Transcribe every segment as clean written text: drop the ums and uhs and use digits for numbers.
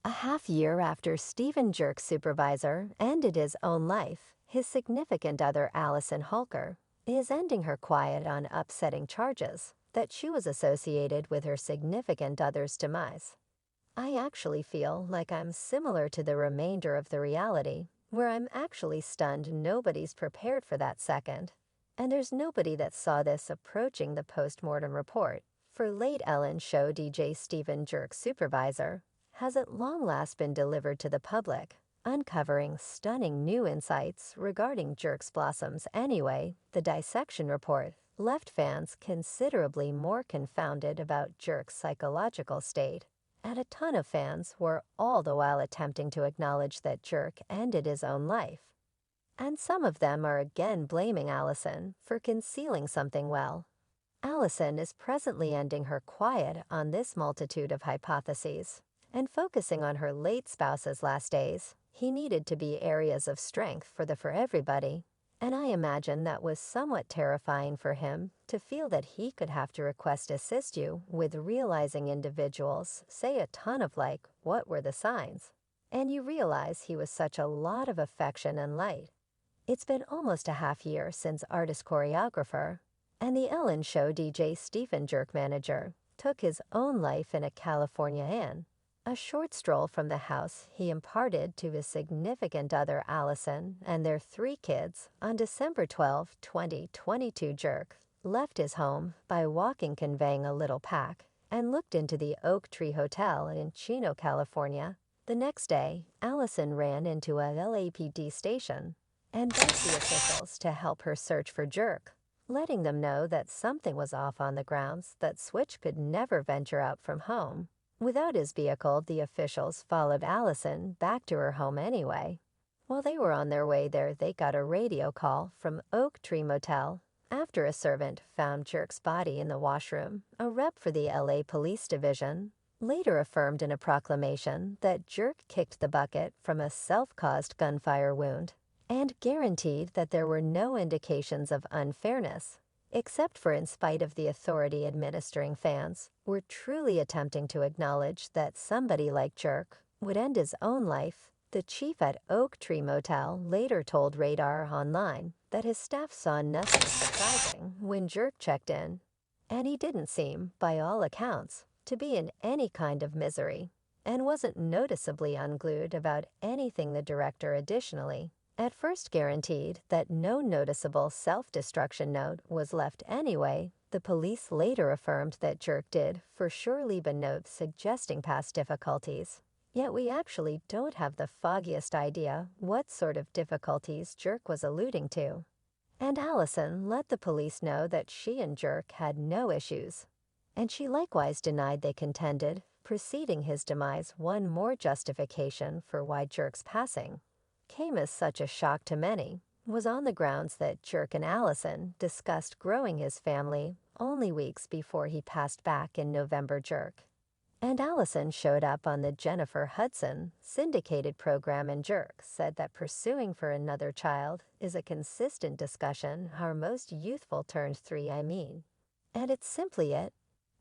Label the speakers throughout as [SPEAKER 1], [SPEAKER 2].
[SPEAKER 1] A half year after Stephen Jerk's supervisor ended his own life, his significant other Allison Holker is ending her quiet on upsetting charges that she was associated with her significant other's demise. I actually feel like I'm similar to the remainder of the reality, where I'm actually stunned nobody's prepared for that second. And there's nobody that saw this approaching the post-mortem report for late Ellen show DJ Stephen Jerk's supervisor has at long last been delivered to the public, uncovering stunning new insights regarding Jerk's blossoms anyway. The dissection report left fans considerably more confounded about Jerk's psychological state, and a ton of fans were all the while attempting to acknowledge that Jerk ended his own life. And some of them are again blaming Allison for concealing something well. Allison is presently ending her quiet on this multitude of hypotheses and focusing on her late spouse's last days. He needed to be areas of strength for everybody, and I imagine that was somewhat terrifying for him to feel that he could have to request assist you with realizing individuals say a ton of like, what were the signs? And you realize he was such a lot of affection and light. It's been almost a half year since artist choreographer and the Ellen Show DJ Stephen Jerk manager took his own life in a California inn. A short stroll from the house he imparted to his significant other Allison and their 3 kids on December 12, 2022. Jerk left his home by walking, conveying a little pack, and looked into the Oak Tree Hotel in Chino, California. The next day, Allison ran into a LAPD station and begged the officials to help her search for Jerk, letting them know that something was off on the grounds that Switch could never venture out from home. Without his vehicle, the officials followed Allison back to her home anyway. While they were on their way there, they got a radio call from Oak Tree Motel. After a servant found Jerk's body in the washroom, a rep for the LA Police Division later affirmed in a proclamation that Jerk kicked the bucket from a self-caused gunfire wound and guaranteed that there were no indications of unfairness, except for in spite of the authority administering fans were truly attempting to acknowledge that somebody like Jerk would end his own life. The chief at Oak Tree Motel later told Radar Online that his staff saw nothing surprising when Jerk checked in, and he didn't seem, by all accounts, to be in any kind of misery, and wasn't noticeably unglued about anything. The director additionally at first guaranteed that no noticeable self-destruction note was left anyway. The police later affirmed that Jerk did for sure leave a note suggesting past difficulties. Yet we actually don't have the foggiest idea what sort of difficulties Jerk was alluding to. And Allison let the police know that she and Jerk had no issues, and she likewise denied they contended preceding his demise. One more justification for why Jerk's passing came as such a shock to many was on the grounds that Jerk and Allison discussed growing his family only weeks before he passed back in November. Jerk and Allison showed up on the Jennifer Hudson syndicated program, and Jerk said that pursuing for another child is a consistent discussion. Our most youthful turned 3, I mean. And it's simply it.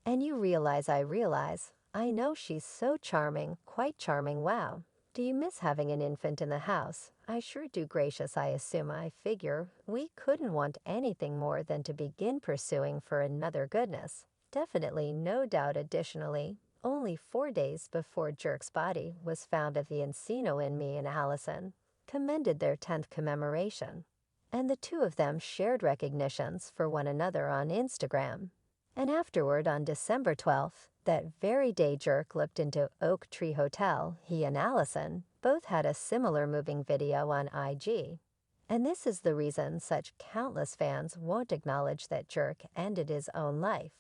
[SPEAKER 1] And you realize I know she's so charming, quite charming. Wow. Do you miss having an infant in the house? I sure do. Gracious, I assume. I figure we couldn't want anything more than to begin pursuing for another. Goodness. Definitely, no doubt. Additionally, only 4 days before Jerk's body was found at the Encino Inn, me and Allison commended their 10th commemoration, and the two of them shared recognitions for one another on Instagram. And afterward, on December 12th, that very day Jerk looked into Oak Tree Hotel, he and Allison both had a similar moving video on IG. And this is the reason such countless fans won't acknowledge that Jerk ended his own life,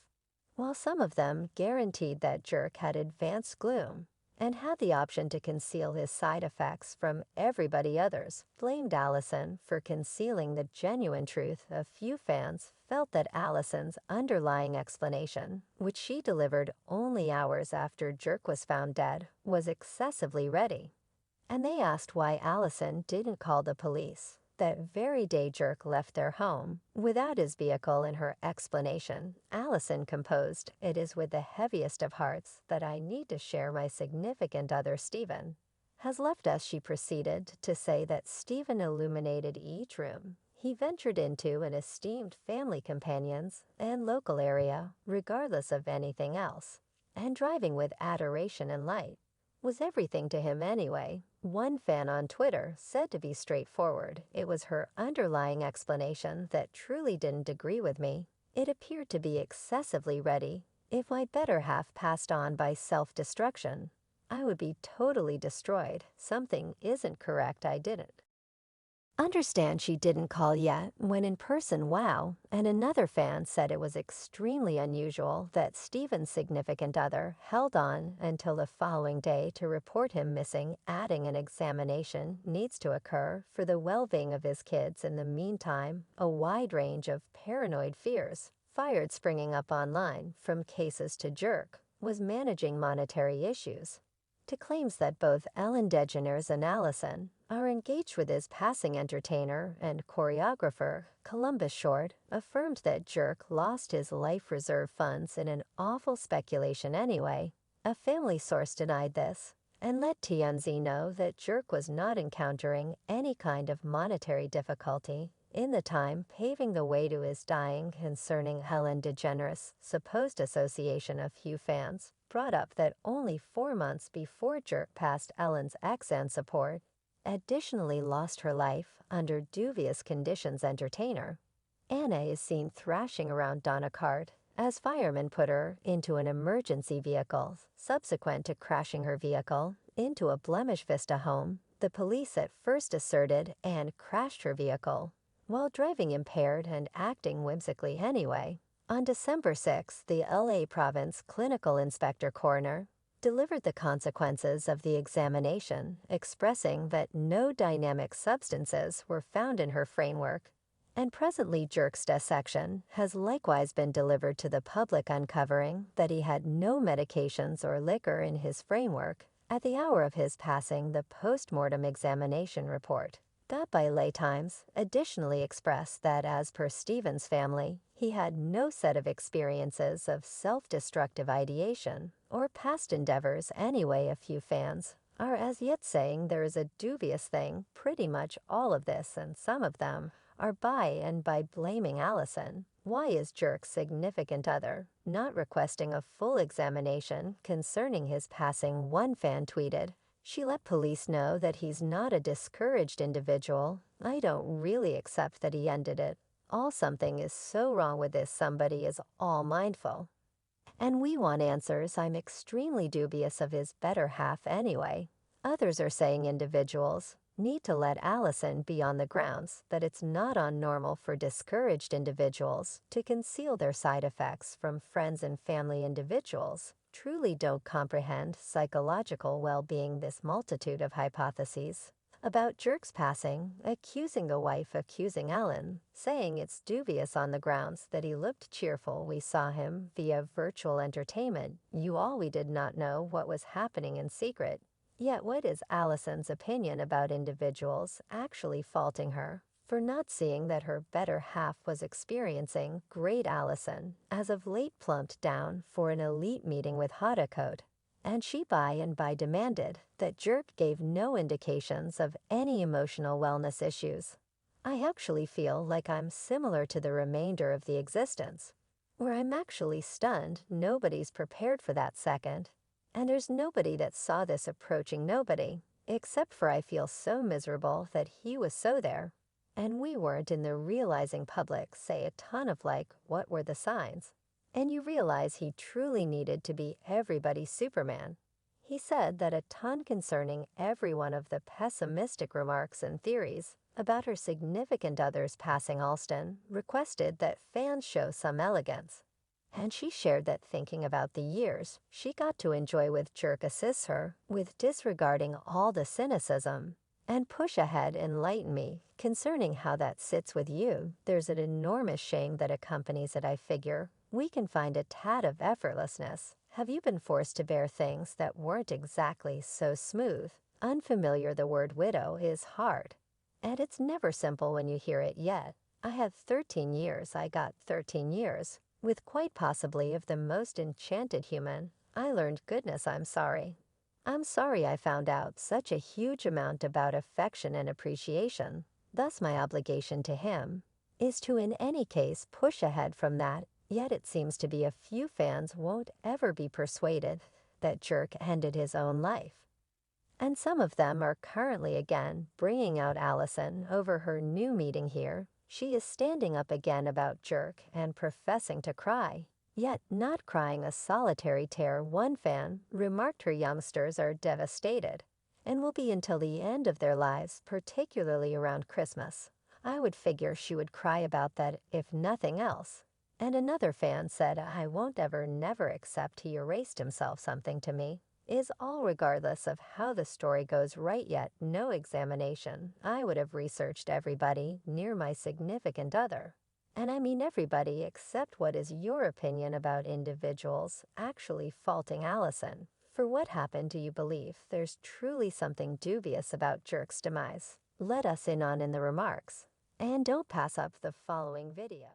[SPEAKER 1] while some of them guaranteed that Jerk had advanced gloom and had the option to conceal his side effects from everybody. Others blamed Allison for concealing the genuine truth. A few fans felt that Allison's underlying explanation, which she delivered only hours after Jerk was found dead, was excessively ready, and they asked why Allison didn't call the police. That very day Jerk left their home, without his vehicle in her explanation, Allison composed, "It is with the heaviest of hearts that I need to share my significant other Stephen. Has left us," she proceeded to say that Stephen illuminated each room he ventured into an esteemed family companions and local area, regardless of anything else. And driving with adoration and light was everything to him anyway. One fan on Twitter said to be straightforward, it was her underlying explanation that truly didn't agree with me. It appeared to be excessively ready. If my better half passed on by self-destruction, I would be totally destroyed. Something isn't correct, I didn't understand she didn't call yet, when in person, wow, and another fan said it was extremely unusual that Stephen's significant other held on until the following day to report him missing, adding an examination needs to occur for the well-being of his kids. In the meantime, a wide range of paranoid fears, fired springing up online, from cases to Jerk, was managing monetary issues, to claims that both Ellen DeGeneres and Allison are engaged with his passing entertainer and choreographer. Columbus Short affirmed that Jerk lost his life reserve funds in an awful speculation anyway. A family source denied this and let TMZ know that Jerk was not encountering any kind of monetary difficulty in the time paving the way to his dying. Concerning Ellen DeGeneres' supposed association, a few fans brought up that only 4 months before Jerk passed, Ellen's ex and support additionally lost her life under dubious conditions. Entertainer Anna is seen thrashing around Donna Cart as firemen put her into an emergency vehicle. Subsequent to crashing her vehicle into a Blemish Vista home, the police at first asserted Anne crashed her vehicle while driving impaired and acting whimsically anyway. On December 6, the LA Province Clinical Inspector Coroner delivered the consequences of the examination, expressing that no dynamic substances were found in her framework, and presently Jerk's dissection has likewise been delivered to the public, uncovering that he had no medications or liquor in his framework at the hour of his passing. The post-mortem examination report that by LA Times additionally expressed that, as per Stephen's family, he had no set of experiences of self-destructive ideation or past endeavors anyway. A few fans are as yet saying there is a dubious thing. Pretty much all of this, and some of them are by blaming Allison. Why is Jerk's significant other not requesting a full examination concerning his passing? One fan tweeted, "She let police know that he's not a discouraged individual. I don't really accept that he ended it all. Something is so wrong with this. Somebody is all mindful. And we want answers. I'm extremely dubious of his better half anyway." Others are saying individuals need to let Allison be on the grounds that it's not unnormal for discouraged individuals to conceal their side effects from friends and family. Individuals truly don't comprehend psychological well-being. This multitude of hypotheses about Jerk's passing, accusing the wife, accusing Ellen, saying it's dubious on the grounds that he looked cheerful. We saw him via virtual entertainment. We did not know what was happening in secret. Yet what is Allison's opinion about individuals actually faulting her for not seeing that her better half was experiencing great? Allison, as of late, plumped down for an elite meeting with Hottecoat, and she by demanded that Jerk gave no indications of any emotional wellness issues. I actually feel like I'm similar to the remainder of the existence, where I'm actually stunned. Nobody's prepared for that second. And there's nobody that saw this approaching. Nobody, except for I feel so miserable that he was so there, and we weren't in the realizing public. Say a ton of what were the signs? And you realize he truly needed to be everybody's Superman. He said that a ton concerning every one of the pessimistic remarks and theories about her significant other's passing. Alston requested that fans show some elegance, and she shared that thinking about the years she got to enjoy with Jerk assists her with disregarding all the cynicism. And push ahead, enlighten me concerning how that sits with you. There's an enormous shame that accompanies it. I figure we can find a tad of effortlessness. Have you been forced to bear things that weren't exactly so smooth? Unfamiliar, the word widow is hard. And it's never simple when you hear it yet. I have 13 years, I got 13 years. With quite possibly of the most enchanted human, I learned goodness I'm sorry. I'm sorry I found out such a huge amount about affection and appreciation. Thus my obligation to him is to in any case push ahead from that, yet it seems to be a few fans won't ever be persuaded that Jerk ended his own life. And some of them are currently again bringing out Allison over her new meeting here. She is standing up again about Jerk and professing to cry, yet not crying a solitary tear. One fan remarked her youngsters are devastated and will be until the end of their lives, particularly around Christmas. I would figure she would cry about that if nothing else. And another fan said, I won't ever never accept he erased himself something to me. Is all regardless of how the story goes right yet no examination. I would have researched everybody near my significant other. And I mean everybody except what is your opinion about individuals actually faulting Allison. For what happened do you believe there's truly something dubious about Jerk's demise? Let us in on in the remarks. And don't pass up the following video.